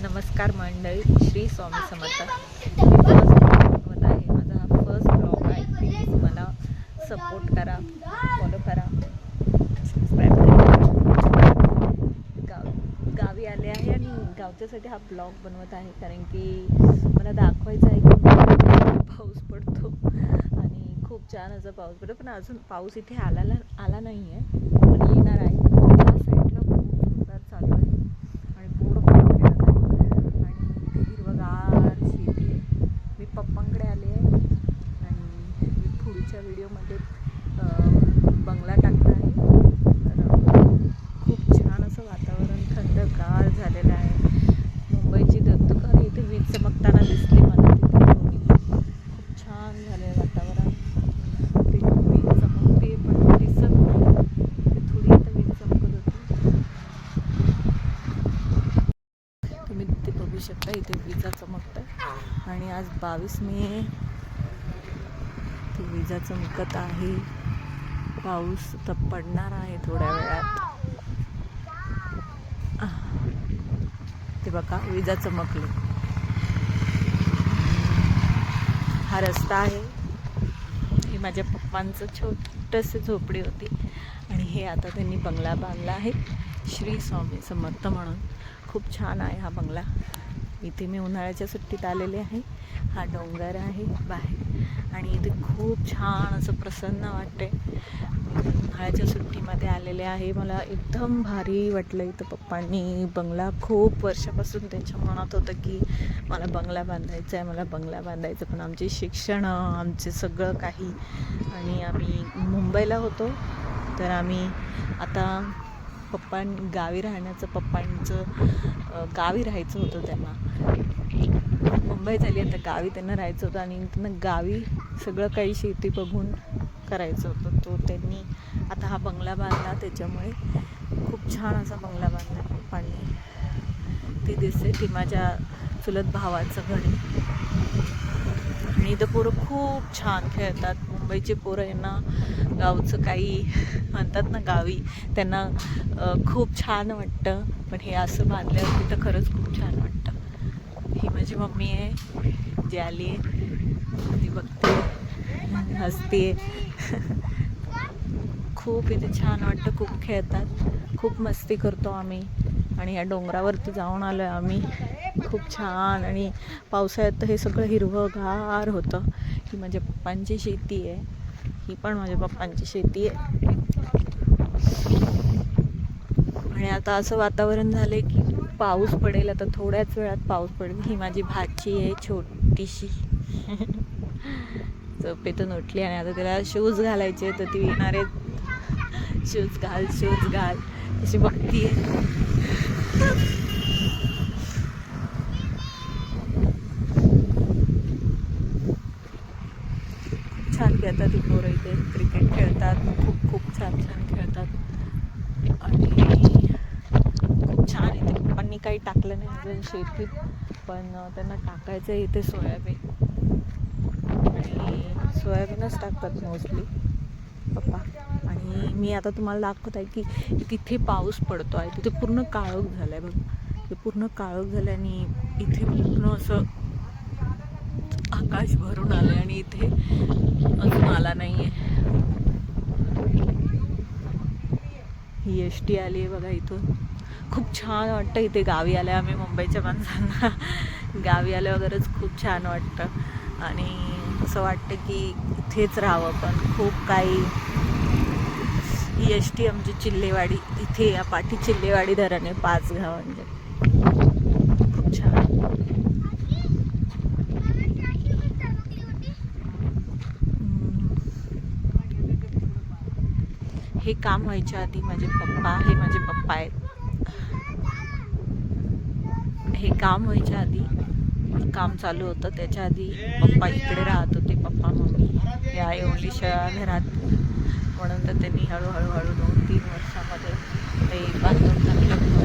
नमस्कार मंडळी, श्री स्वामी समर्थ. बनवत आहे. माझा हा फर्स्ट ब्लॉग आहे. प्लीज मला सपोर्ट करा, फॉलो करा, सबस्क्राईब करा. गावी आले आहे आणि गावच्यासाठी हा ब्लॉग बनवत आहे, कारण की मला दाखवायचं आहे की पाऊस पडतो आणि खूप छान असं पाऊस पडतो. पण अजून पाऊस इथे आला नाही आहे, पण येणार आहे. त्या साईडला खूप जोरदार चालू आहे आणि पूर्ण पाऊस येणार आहे आणि हिरवगार शेती आहे. मी पप्पांकडे आले आहे आणि मी पुढच्या व्हिडिओमध्ये बंगला टाकला आहे. तर खूप छान असं वातावरण थंडगार झालेलं आहे. मुंबईची धगधग इथे वीज चमकताना दिसली मला. तिथे खूप छान झालं आहे वातावरण. ते वीज चमकते पण दिसत नाही. थोडी आता वीज चमकत होती. तुम्ही तिथे बघू शकता, इथे विजा चमकतात आणि आज 22 मे. ते विजा चमकत आहे. पाऊस तर पडणार आहे थोड्या वेळात. ते बघा, विजा चमकले. हा रस्ता आहे. हे माझ्या पप्पांचं छोटंसं झोपडी होती आणि हे आता त्यांनी बंगला बांधला आहे, श्री स्वामी समर्थ म्हणून. खूप छान आहे हा बंगला. इथे मी उन्हाळ्याच्या सुट्टीत आलेले आहे. हा डोंगर आहे बाहेर आणि इथे खूप छान असं प्रसन्न वाटते. उन्हाळ्याच्या सुट्टीमध्ये आलेले आहे. मला एकदम भारी वाटलं इथं. पप्पांनी बंगला खूप वर्षापासून त्यांच्या मनात होतं की मला बंगला बांधायचा आहे, मला बंगला बांधायचं. पण आमचे शिक्षण, आमचे सगळं काही, आणि आम्ही मुंबईला होतो. तर आम्ही आता गावी राहण्याचं, पप्पांचं गावी राहायचं होतं त्यांना. मुंबई झाली, आता गावी त्यांना राहायचं होतं आणि त्यांना गावी सगळं काही शेती बघून करायचं होतं. तो त्यांनी आता हा बंगला बांधला. त्याच्यामुळे खूप छान असा बंगला बांधला पप्पांनी. ती दिसते, ती माझ्या चुलत भावाचं घर आहे आणि इथं पोरं खूप छान खेळतात. मुंबईचे पोरं यांना गावचं काही म्हणतात ना, गावी त्यांना खूप छान वाटतं. पण हे असं बांधल्यावर तिथं खरंच खूप छान वाटतं. ही माझी मम्मी आहे जी आली आहे. ती बघते, हसते. खूप इथे छान वाटतं. खूप खेळतात, खूप मस्ती करतो आम्ही. आणि या डोंगरावरती जाऊन आलो आहे आम्ही. खूप छान. आणि पावसाळ्यात तर हे सगळं हिरवंगार होतं. ही माझ्या पप्पांची शेती आहे. ही पण माझ्या पप्पांची शेती आहे. आणि आता असं वातावरण झालं आहे की पाऊस पडेल. आता थोड्याच वेळात पाऊस पडेल. ही माझी भाची आहे छोटीशी. झोपेतून उठली आणि आता तिला शूज घालायचे, तर ती येणार आहे. शूज घाल, शूज घाल अशी बघती आहे. छान खेळतात ही पोरं. इथे क्रिकेट खेळतात. खूप खूप छान छान खेळतात आणि खूप छान. इथे पप्पांनी काही टाकलं नाही अजून शेतीत, पण त्यांना टाकायचं आहे इथे सोयाबीन. आणि सोयाबीनच टाकतात मोस्टली पप्पा. आणि मी आता तुम्हाला दाखवत आहे की तिथे पाऊस पडतो आहे. तिथे पूर्ण काळोख झालं आहे बघ. ते पूर्ण काळोख झालं आणि इथे पूर्ण असं आकाश भरून आलं आहे आणि इथे अजून आला नाही आहे. ही एसटी आली आहे बघा इथून. खूप छान वाटतं इथे गावी आलं. आम्ही मुंबईच्या माणसांना गावी आल्या वगैरेच खूप छान वाटतं आणि असं वाटतं की इथेच राहावं. पण खूप काही. ही एसटी आमची चिल्लेवाडी, इथे या पाठी चिल्लेवाडी धरण आहे, 5 गावांचे. खूप छान. हे काम व्हायच्या आधी माझे पप्पा, हे माझे पप्पा आहेत. हे काम व्हायच्या आधी काम चालू होतं. त्याच्या आधी पप्पा इकडे राहत होते. पप्पा मम्मी या एवढीशा घरात. म्हणून तर त्यांनी हळूहळू 2-3 वर्षामध्ये ते बांधून टाकलं.